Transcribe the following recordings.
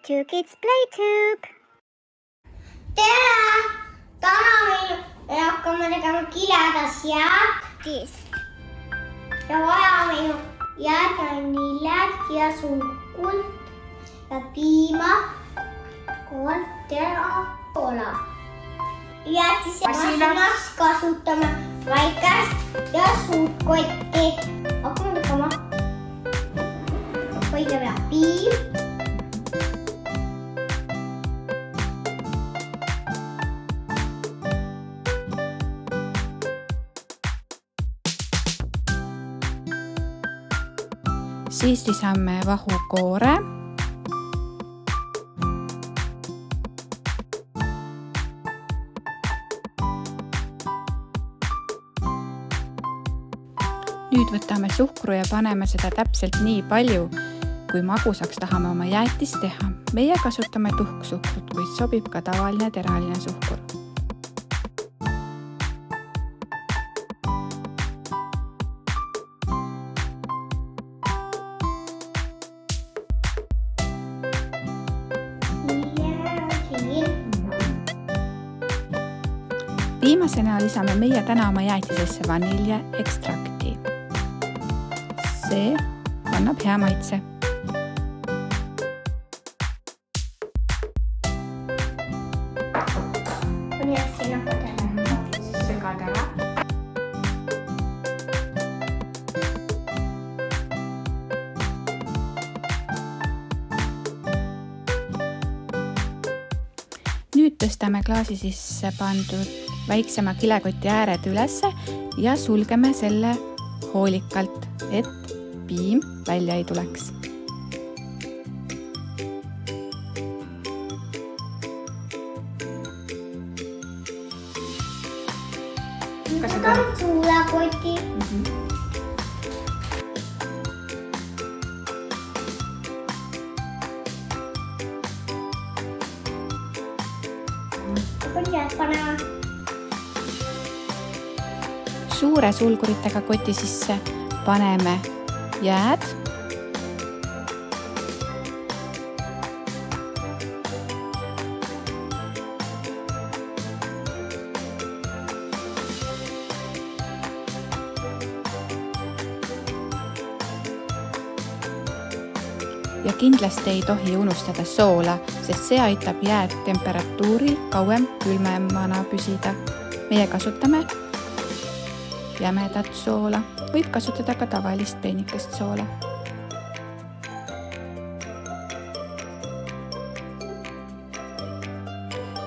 Two Kids Playtube. Tere! Täna me hakkame tegema kiledas jäätist. Ja vajame ju jäätvaniljet ja suhkurt ja piima, koolt ja soola. Jäätisemasinast kasutame väikest ja suurt kotti. Hakkame tegema kõigepealt piim. Siis lisame vahukoore. Nüüd võtame suhkru ja paneme seda täpselt nii palju, kui magusaks tahame oma jäätist teha. Meie kasutame tuhksuhkrut, kuid sobib ka tavaline teraline suhkur. Viimasena lisame meie täna oma jäätisesse vanilje ekstrakti. See annab hea maitse. Segada ära. Nüüd tõstame klaasi sisse pandud väiksema kilekoti ääred ülesse ja sulgeme selle hoolikalt, et piim välja ei tuleks. Võtan suulakoti. Panema. Suure sulguritega koti sisse paneme jääd. Ja kindlasti ei tohi unustada soola, sest see aitab jääd temperatuuril kauem külmemana püsida. Meie kasutame jämedat soola, võib kasutada ka tavalist peenikest soola.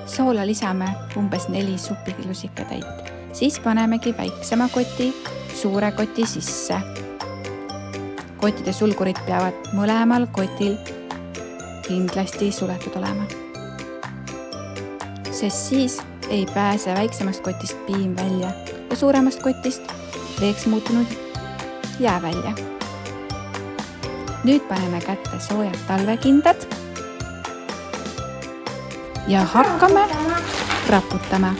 Soola lisame umbes 4 supilusikatäit. Siis panemegi väiksema koti suure koti sisse. Kottide sulgurid peavad mõlemal kotil kindlasti suletud olema. Sest siis ei pääse väiksemast kotist piim välja ja suuremast kotist veeks muutunud jää välja. Nüüd paneme kätte soojad talvekindad ja hakkame raputama.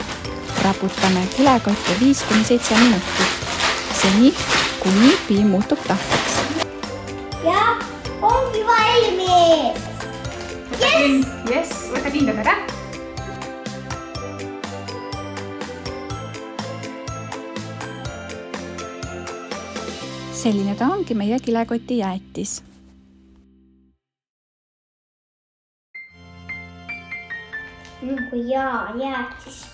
Raputame kilekotte 5-7 minutit, seni kuni piim muutub tahvaks. Ja ongi valmis! Yes, võta kindad ära. Selline ta ongi meie kilekoti jäätis. Nagu jäätis.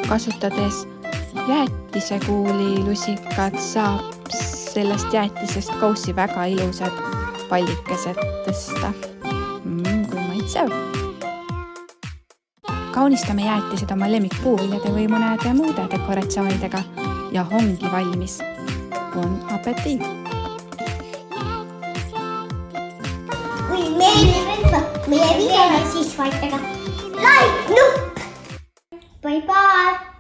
Kasutades jäätisekuuli lusikat saab sellest jäätisest kaussi väga ilusad pallikesed tõsta. Kui maitsev! Kaunistame jäätised oma lemmikpuuviljade või mõnede muude dekoratsioonidega ja ongi valmis. Bon appetit! Kui meeldib meie videole, siis vajutage like nupp! Bye bye!